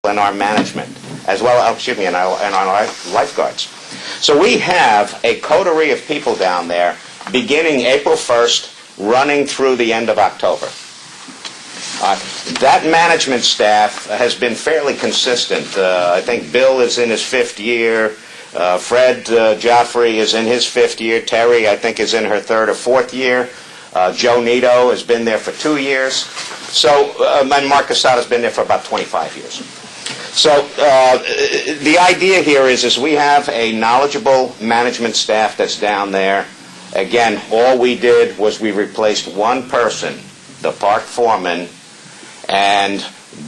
and our management, as well, and our lifeguards. So we have a coterie of people down there beginning April 1st, running through the end of October. That management staff has been fairly consistent. I think Bill is in his 5th year. Fred Joffrey is in his 5th year. Terry, I think, is in her 3rd or 4th year. Joe Nito has been there for 2 years. So, and Mark Casada's been there for about 25 years. So the idea here is we have a knowledgeable management staff that's down there. Again, all we did was we replaced one person, the park foreman, and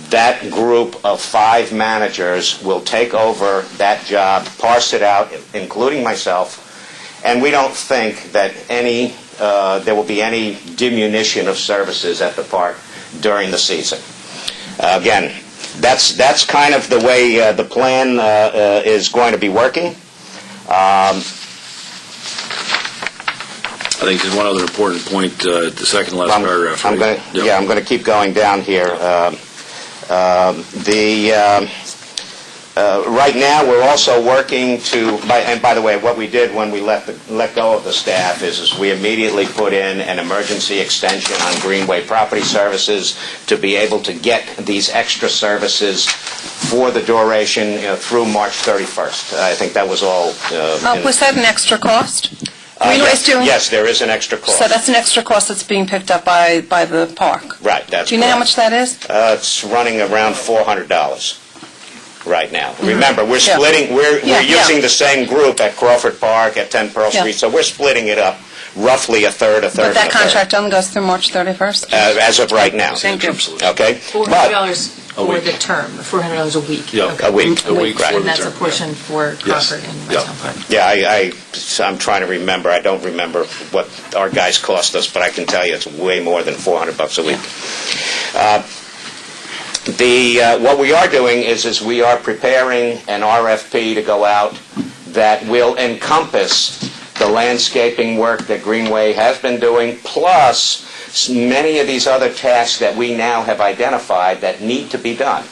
that group of 5 managers will take over that job, parse it out, including myself, and we don't think that there will be any diminution of services at the park during the season. Again, that's kind of the way the plan is going to be working. I think there's one other important point, the second last paragraph. I'm going to keep going down here. Right now, we're also working to, and by the way, what we did when we let go of the staff is we immediately put in an emergency extension on Greenway Property Services to be able to get these extra services for the duration through March 31st. I think that was all. Was that an extra cost? Yes, there is an extra cost. So that's an extra cost that's being picked up by the park? Right, that's Do you know how much that is? It's running around $400 right now. Mm-hmm. Remember, we're splitting, we're using the same group at Crawford Park, at 10 Pearl Street, so we're splitting it up roughly a third, But that contract only goes through March 31st? As of right now. Thank you. Okay? $400 for the term, $400 a week. Yeah, okay. A week, right. And that's a portion for Crawford and Westtown Park. Yeah, I'm trying to remember. I don't remember what our guys cost us, but I can tell you it's way more than $400 a week. What we are doing is we are preparing an RFP to go out that will encompass the landscaping work that Greenway has been doing, plus many of these other tasks that we now have identified that need to be done.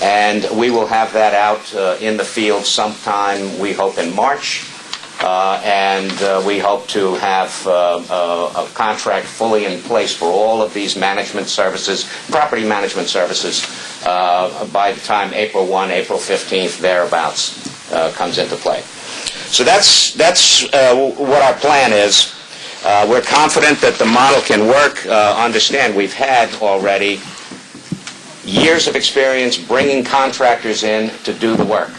And we will have that out in the field sometime, we hope, in March. And we hope to have a contract fully in place for all of these management services, property management services, by the time April 1, April 15th, thereabouts, comes into play. So that's what our plan is. We're confident that the model can work. Understand, we've had already years of experience bringing contractors in to do the work.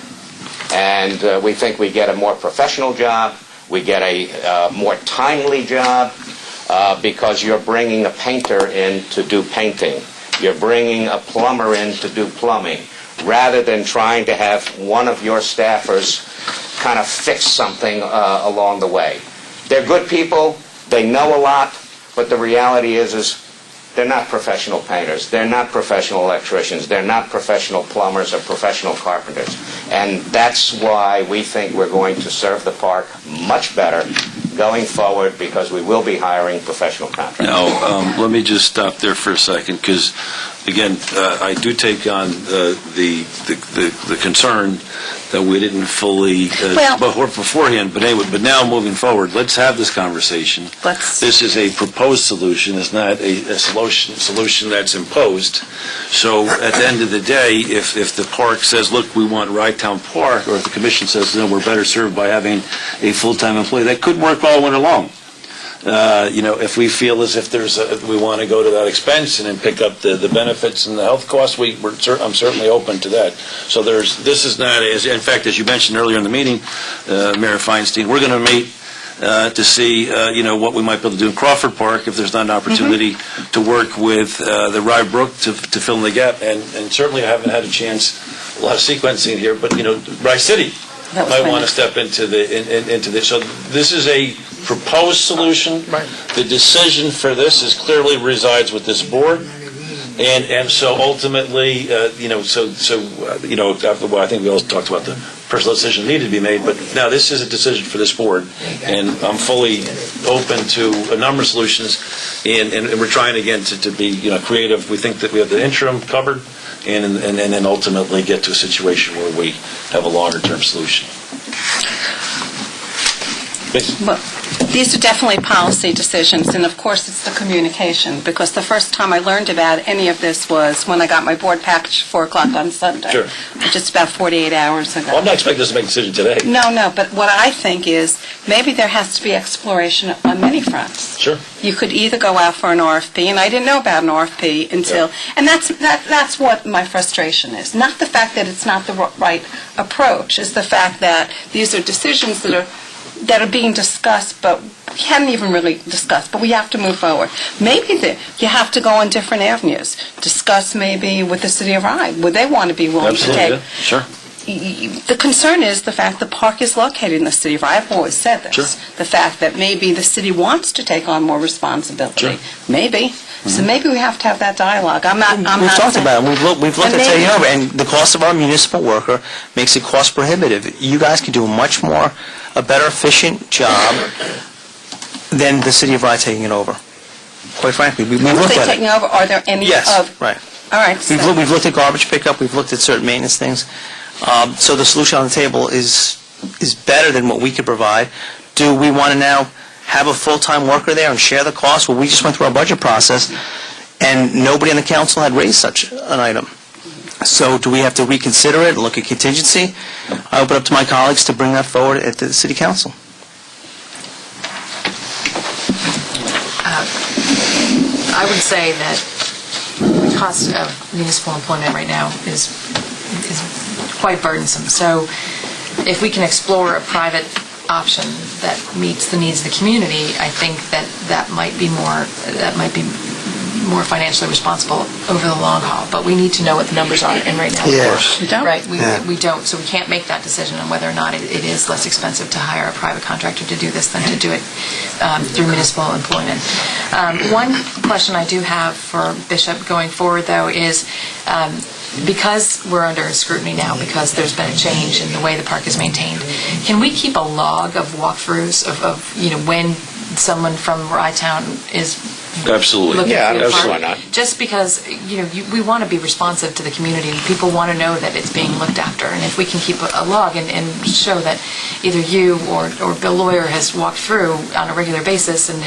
And we think we get a more professional job, we get a more timely job, because you're bringing a painter in to do painting. You're bringing a plumber in to do plumbing, rather than trying to have one of your staffers kind of fix something along the way. They're good people, they know a lot, but the reality is they're not professional painters. They're not professional electricians. They're not professional plumbers or professional carpenters. And that's why we think we're going to serve the park much better going forward, because we will be hiring professional contractors. Now, let me just stop there for a second, because, again, I do take on the concern that we didn't fully beforehand. But anyway, but now moving forward, let's have this conversation. This is a proposed solution. It's not a solution that's imposed. So at the end of the day, if the park says, look, we want Rydtown Park, or if the commission says, no, we're better served by having a full-time employee, that could work all winter long. If we feel as if we want to go to that expense and then pick up the benefits and the health costs, I'm certainly open to that. So this is not, in fact, as you mentioned earlier in the meeting, Mayor Feinstein, we're going to meet to see, what we might be able to do in Crawford Park if there's not an opportunity to work with the Rye Brook to fill in the gap. And certainly I haven't had a chance, a lot of sequencing here, but, Rye City might want to step into this. So this is a proposed solution. Right. The decision for this clearly resides with this board. And so ultimately, I think we all talked about the personal decision needed to be made, but now this is a decision for this board, and I'm fully open to a number of solutions, and we're trying again to be creative. We think that we have the interim covered, and then ultimately get to a situation where we have a longer-term solution. Well, these are definitely policy decisions, and of course it's the communication, because the first time I learned about any of this was when I got my board package at 4 o'clock on Sunday. Sure. Just about 48 hours ago. Well, I'm not expecting us to make a decision today. No, but what I think is maybe there has to be exploration on many fronts. Sure. You could either go out for an RFP, and I didn't know about an RFP until, and that's what my frustration is. Not the fact that it's not the right approach, it's the fact that these are decisions that are being discussed, but we hadn't even really discussed, but we have to move forward. Maybe you have to go on different avenues. Discuss maybe with the city of Rye. Would they want to be willing to take? Absolutely, yeah. Sure. The concern is the fact the park is located in the city of Rye. I've always said this. Sure. The fact that maybe the city wants to take on more responsibility. Sure. Maybe. So maybe we have to have that dialogue. I'm We've not talked saying- about it. We've looked And at taking maybe- over, and the cost of our municipal worker makes it cost prohibitive. You guys can do a better efficient job than the city of Rye taking it over. Quite frankly, we've Once looked they're at taking it. over, are there any Yes, of... right. All right. so- We've looked at garbage pickup, we've looked at certain maintenance things. So the solution on the table is better than what we could provide. Do we want to now have a full-time worker there and share the cost? Well, we just went through our budget process, and nobody on the council had raised such an item. So do we have to reconsider it and look at contingency? I open up to my colleagues to bring that forward at the city council. I would say that the cost of municipal employment right now is quite burdensome. So if we can explore a private option that meets the needs of the community, I think that might be more financially responsible over the long haul. But we need to know what the numbers are, and right now, Yeah. of course, We don't? right? Yeah. We don't, so we can't make that decision on whether or not it is less expensive to hire a private contractor to do this than to do it through municipal employment. One question I do have for Bishop going forward, though, is because we're under scrutiny now, because there's been a change in the way the park is maintained, can we keep a log of walkthroughs of when someone from Rye Town is Absolutely. looking Yeah, for the absolutely park? not. Just because, we want to be responsive to the community. People want to know that it's being looked after. And if we can keep a log and show that either you or Bill Lawyer has walked through on a regular basis and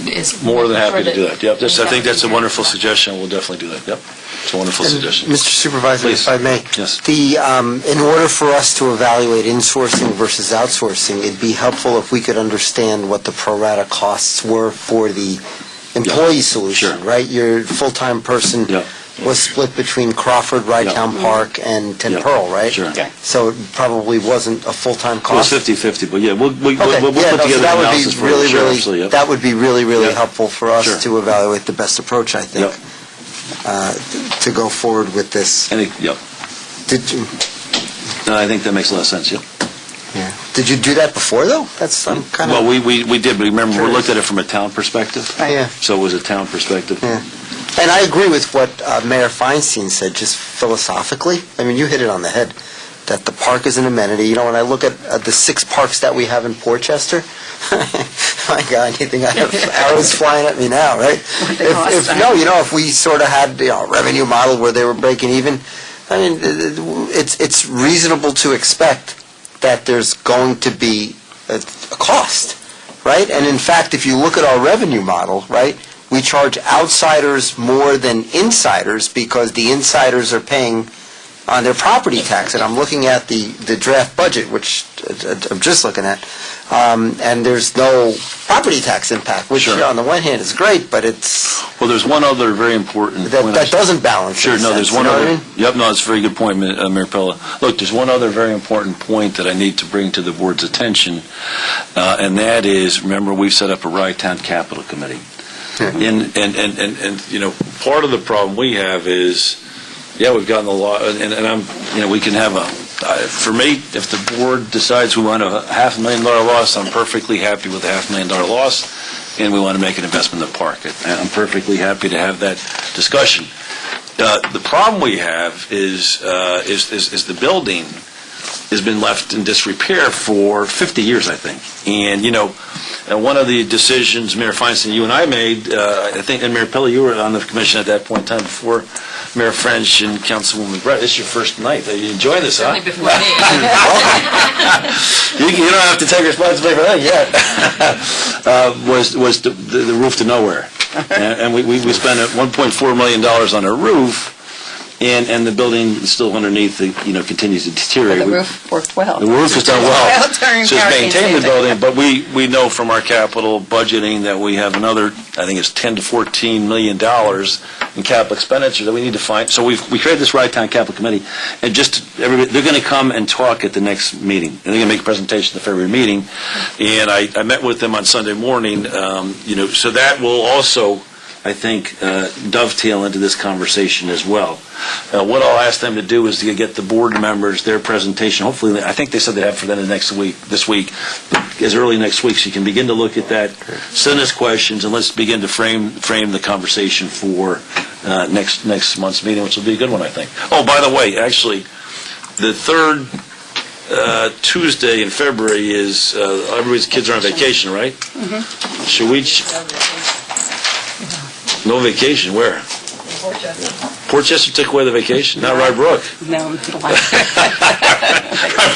is... More than happy to do that. Yep, I think that's a Exactly. wonderful suggestion. We'll definitely do that. Yep. It's a wonderful suggestion. Mr. Supervisor, Please. if I may. Yes. In order for us to evaluate insourcing versus outsourcing, it'd be helpful if we could understand what the pro rata costs were for the employee solution, Sure. right? Your full-time person Yeah. was split between Crawford, Rytown Park, and Ten Yeah. Pearl, right? Sure. Yeah. So it probably wasn't a full-time It was cost? 50-50, but yeah, we'll Okay, put yeah, no, so together that an would be analysis for you. really, Sure, really, absolutely, yep. that would be really, really Yeah. helpful for us Sure. to evaluate the best approach, I think, Yep. to go forward with this. Yep. Did you? No, I think that makes a lot of sense, yep. Yeah. Did you do that before, though? I'm kind Well, of... we did, but remember, we Curious. looked at it from a town perspective. Yeah. So it was a town perspective. Yeah. And I agree with what Mayor Feinstein said, just philosophically. I mean, you hit it on the head, that the park is an amenity. When I look at the 6 parks that we have in Portchester, my God, you think I have arrows flying at me now, right? If we sort of had a revenue model where they were breaking even, I mean, it's reasonable to expect that there's going to be a cost, right? And in fact, if you look at our revenue model, right, we charge outsiders more than insiders because the insiders are paying on their property tax. And I'm looking at the draft budget, which I'm just looking at, and there's no property tax impact, which Sure. on the one hand is great, but it's Well, there's one other very important point. that doesn't balance. Sure, in a no, there's sense, one you know other... what I mean? Yep, no, it's a very good point, Mayor Pella. Look, there's one other very important point that I need to bring to the board's attention, and that is, remember, we've set up a Rye-Town Capital Committee. And part of the problem we have is, we've gotten a lot, and we can have for me, if the board decides we want a $500,000 loss, I'm perfectly happy with a $500,000 loss, and we want to make an investment in the park. I'm perfectly happy to have that discussion. The problem we have is the building has been left in disrepair for 50 years, I think. And, one of the decisions, Mayor Feinstein, you and I made, I think, and Mayor Pelley, you were on the commission at that point in time before Mayor French and Councilwoman Brett. This is your first night. You enjoy this, huh? Certainly before me. You don't have to take responsibility for that yet. Was the roof to nowhere. And we spent $1.4 million on a roof, and the building still underneath, continues to deteriorate. The roof worked well. The roof was done well. During So it's hurricane maintained the season. building, but we know from our capital budgeting that we have another, I think it's $10 to $14 million in capital expenditure that we need to find. So we created this Rye-Town Capital Committee, and they're going to come and talk at the next meeting. And they're going to make a presentation at the February meeting. And I met with them on Sunday morning, so that will also, I think, dovetail into this conversation as well. What I'll ask them to do is to get the board members their presentation. Hopefully, I think they said they have for them this week, as early next week, so you can begin to look at that, send us questions, and let's begin to frame the conversation for next month's meeting, which will be a good one, I think. Oh, by the way, actually, the third Tuesday in February is everybody's kids are on vacation, right? Mm-hmm. Should we? No vacation, where? Portchester took away the vacation, not Rye Brook. No, Rye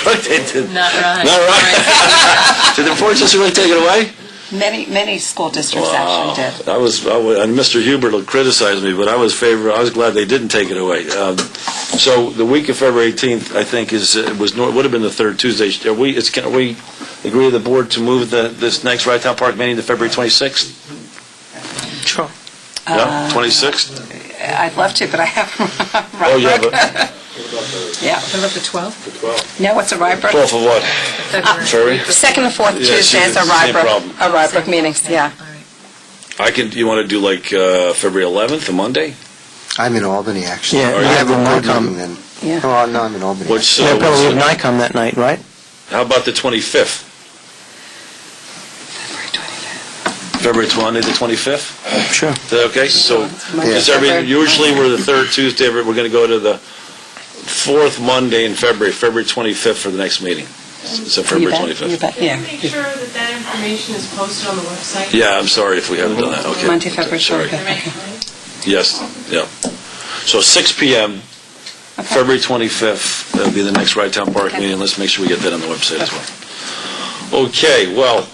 Brook, they did. Not right. Not right. Did the Portchester really take it away? many school districts actually did. And Mr. Hubert will criticize me, but I was glad they didn't take it away. So the week of February 18th, I think, would have been the third Tuesday. Can we agree with the board to move this next Rye-Town Park meeting to February 26th? Sure. Yeah, 26th? I'd love to, but I have Oh, yeah, but Yeah. What about the 12th? No, it's a Rybrook. 12th of what? February? Second and fourth Yeah, Tuesdays are same problem. Rybrook meetings, yeah. All right. You want to do like February 11th, a Monday? I'm in Albany, actually. Yeah, we I have a board NICOM. meeting then. Yeah. Oh, no, I'm in Albany. Yeah, Bill, we have NICOM that night, right? How about the 25th? February 20th, the 25th? Sure. Is that okay? So, Monday, usually we're the third Tuesday, we're going to go to the fourth Monday in February 25th for the next meeting. So February 25th. You bet, yeah. Make sure that information is posted on the website. Yeah, I'm sorry if we haven't done that. Okay. Monday, February Sorry. 25th. Yes, yeah. So 6 p.m., February 25th, that'll be the next Rye-Town Park meeting. Let's make sure we get that on the website as well. Okay, well,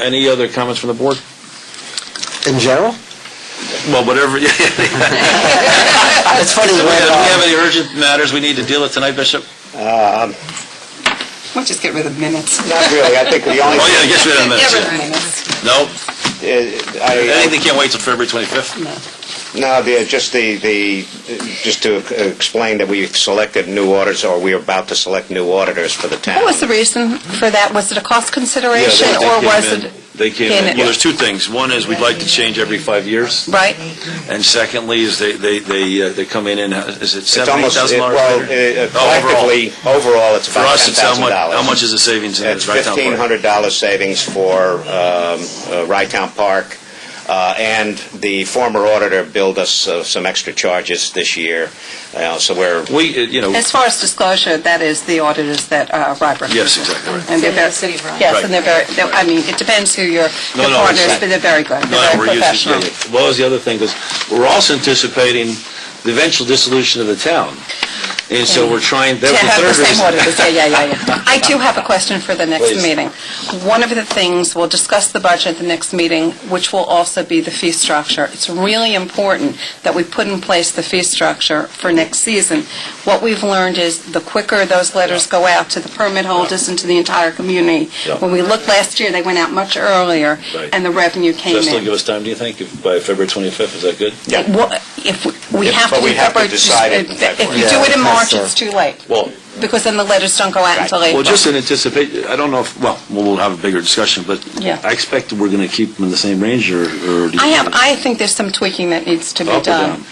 any other comments from the board? In general? Well, whatever. It's funny. Do we have any urgent matters we need to deal with tonight, Bishop? We'll just get rid of minutes. Not really. I think the only Oh, yeah, I guess we have Get rid of minutes. minutes. No? I Anything can't wait till February 25th? No, just to explain that we selected new auditors, or we are about to select new auditors for the town. What was the reason for that? Was it a cost consideration, Yeah, or was it... They came in. Well, there's two things. One is we'd like to change every 5 years. Right? And secondly is they come in and, is it It's almost, $78,000? collectively, overall, it's For about us, it's $10,000. how much is the savings in It's Rye-Town Park? $1,500 savings for Rye-Town Park, and the former auditor billed us some extra charges this year, so we're... As far as disclosure, that is the auditors that Rybrook. Yes, exactly right. And they're very, City of Rye. yes, Right. and I mean, it depends who your No, partners, exactly. but they're very good. No, They're we're very using, professional. well, as the other thing is, we're also anticipating the eventual dissolution of the town. And so we're trying, that To was the have the third same reason. auditors, yeah. I do have a question for the next Please. meeting. One of the things, we'll discuss the budget at the next meeting, which will also be the fee structure. It's really important that we put in place the fee structure for next season. What we've learned is the quicker those letters go out to the permit holders and to the entire community. Yeah. When we looked last year, they went out much earlier, Right. and the revenue Does came that still in. give us time, do you think, by February 25th? Is that good? Yeah. If we have to But we do have to February, decide it in if February. you do it in Yeah, March, that's, it's too late, Well, because then the letters don't go out until April. well, just in anticipation, I don't know if, well, we'll have a bigger discussion, but Yeah. I expect that we're going to keep them in the same range, or do you I think there's some tweaking that needs to be Up or done.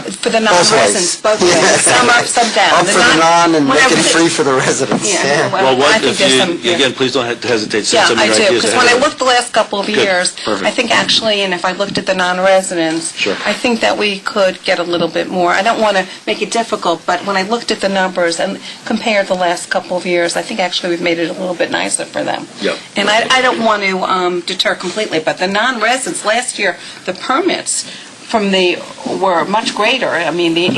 For the non-residents, both ways. Some up, some down. Up for the non and make whenever it they- free for the residents. Yeah, Well, I what, think if there's you, some, yeah. again, please don't hesitate to send Yeah, some of I your do, ideas because when I ahead of looked the last couple of Good, years, perfect. I think actually, and if I looked at the non-residents, Sure. I think that we could get a little bit more. I don't want to make it difficult, but when I looked at the numbers and compared the last couple of years, I think actually we've made it a little bit nicer for them. Yep. And I don't want to deter completely, but the non-residents, last year, the permits were much greater. I mean, the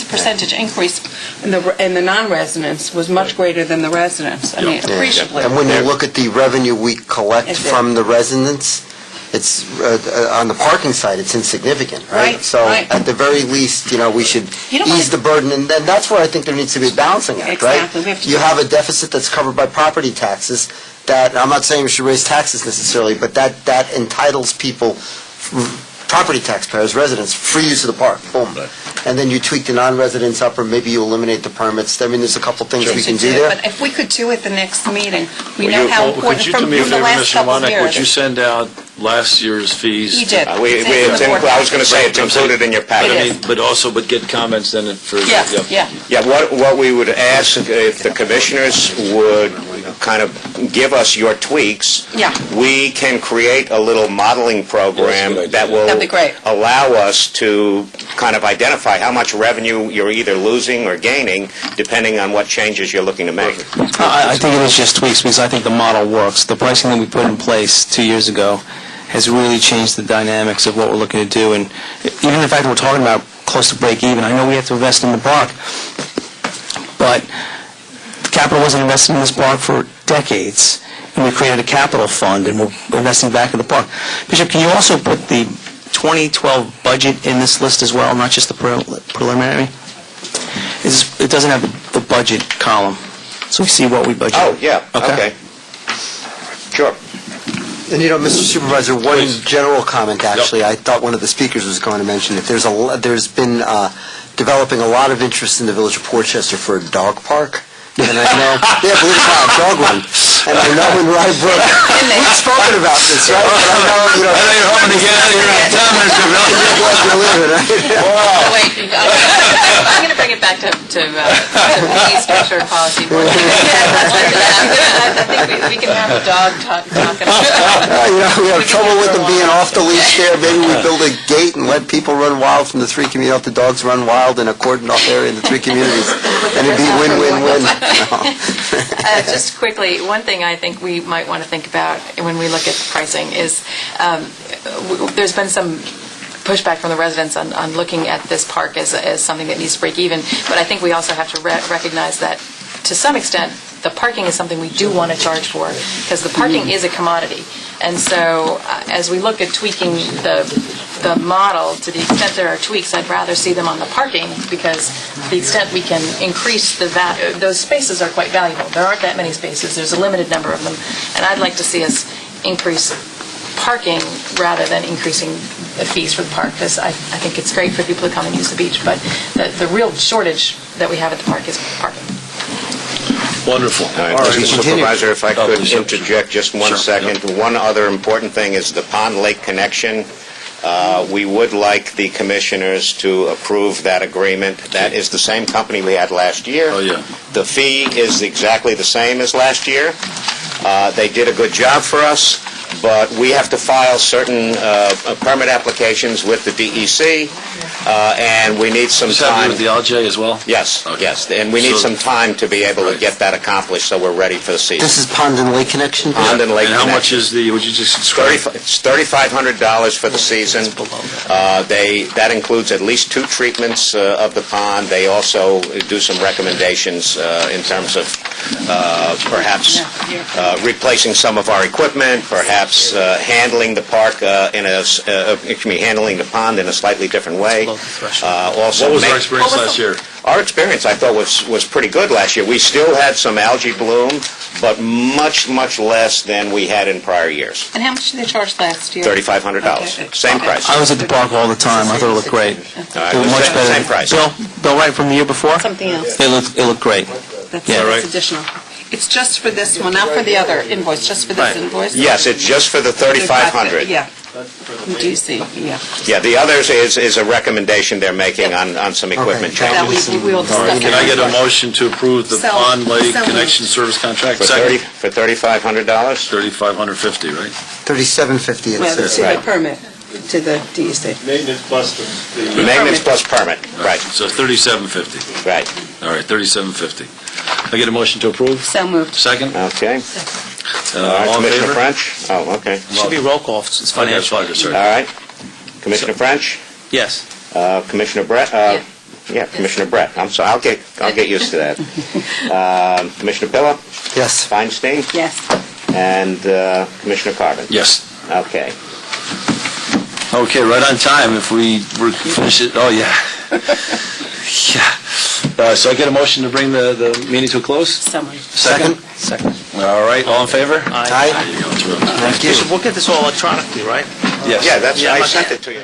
percentage increase in the non-residents was much greater than the residents. I mean, appreciably. And when you look at the revenue we collect It did. from the residents, it's, on the parking side, it's insignificant, right? Right, So right. at the very least, we should You don't ease the burden, and then that's where I think there needs to be a balancing act, right? Exactly. We have to You do- have a deficit that's covered by property taxes, that, I'm not saying we should raise taxes necessarily, but that entitles people, property taxpayers, residents, free use of the park, boom. And then you tweak the non-residents up, or maybe you eliminate the permits. I mean, there's a couple things we can do there. But if we could do it the next meeting, we Will know you- how well, important, could you from do me a the favor, last Mr. couple of Nowotnik, would you years. send out last year's fees? He did. I It's in the board was going to say, it's I'm saying- included in your But packet. I mean, but also, but get comments then for... Yeah, yeah. Yeah, what we would ask, if the commissioners would kind of give us your tweaks, Yeah. we can create a little modeling program That's a good that idea. will That'd be great. allow us to kind of identify how much revenue you're either losing or gaining, depending on what changes you're looking to make. I think it is just tweaks, because I think the model works. The pricing that we put in place 2 years ago has really changed the dynamics of what we're looking to do, and even the fact that we're talking about close to break even, I know we have to invest in the park, but the capital wasn't invested in this park for decades, and we created a capital fund, and we're investing back in the park. Bishop, can you also put the 2012 budget in this list as well, not just the preliminary? It doesn't have the budget column, so we see what we budgeted. Oh, yeah, okay. Sure. And Mr. Supervisor, one Please. general comment, actually, I thought one of the speakers was going to mention it. There's been developing a lot of interest in the Village of Portchester for a dog park. And I know, yeah, believe it or not, dog run. And I know in Rye Brook, we've spoken about this, right? But I know, you're hoping to get out of here on time, Mr. Miller. you're living, right? Wait, I'm going to bring it back to fee structure policy. I think we can have a dog talking. We have trouble with them being off the leash there. Maybe we build a gate and let people run wild from the three communities, let the dogs run wild in a cordoned off area in the three communities. And it'd be win-win-win. Just quickly, one thing I think we might want to think about when we look at pricing is there's been some pushback from the residents on looking at this park as something that needs to break even, but I think we also have to recognize that to some extent the parking is something we do want to charge for, because the parking is a commodity. And so as we look at tweaking the model, to the extent there are tweaks, I'd rather see them on the parking, because to the extent we can increase the value, those spaces are quite valuable. There aren't that many spaces. There's a limited number of them. And I'd like to see us increase parking rather than increasing the fees for the park, because I think it's great for people to come and use the beach, but the real shortage that we have at the park is parking. Wonderful. All right, Mr. Supervisor, if I Oh, could please, interject just one Sure, second. One other important thing is the pond-lake connection. We would like the commissioners to approve that agreement. That is the same company we had last year. Oh, yeah. The fee is exactly the same as last year. They did a good job for us, but we have to file certain permit applications with the DEC, and we need some Does that time. with the LJ as well? Yes, Okay. yes, and we need So- some time to be able to get that accomplished, so we're ready for the season. This is Pond and Lake Connection? Pond and Lake And how much connection. is would you just describe? It's $3,500 for the season. That includes at least 2 treatments of the pond. They also do some recommendations in terms of perhaps replacing some of our equipment, perhaps handling the park handling the pond in a slightly different way. Also, What was our experience last year? Our experience, I thought, was pretty good last year. We still had some algae bloom, but much, much less than we had in prior years. And how much did they charge last year? $3,500, Okay. same price. I was at the park all the time. I thought it looked great. All right, It was much same- better. Same price. Bill, right from the year before? Something else. It looked great. That's Yeah. that's additional. It's just for this one, not for the other invoice, just for this Right. invoice? Yes, it's just for the 3,500. Yeah. DC, yeah. Yeah, the others is a recommendation they're making on some equipment Okay. That changes. we will All right, discuss. can I get a motion to approve the So- Pond Lake so Connection moved. Service Contract? For Second, $3,500? $3,550, right? $3,750 it Well, says. to the Right. permit, to the DEC. Maintenance plus the Maintenance plus permit, right, So $3,750. right. All right, $3,750. I get a motion to approve? So moved. Second? Okay. All right, All in Commissioner favor? French? Oh, okay. Should be roll call, it's Okay, financial. pleasure, sir. All right. Commissioner French? Yes. Commissioner Brett? Yeah, Commissioner Brett. I'm sorry, I'll get used to that. Commissioner Pillow? Yes. Feinstein? Yes. And Commissioner Carvin? Yes. Okay. Okay, right on time if we were finish it. Oh, yeah. Yeah. So I get a motion to bring the meeting to a close? So moved. Second? Second. All right, all in favor? Aye. There you go, terrific. Thank you. Bishop, we'll get this all electronically, right? Yes. Yeah, I Yeah, sent it to you.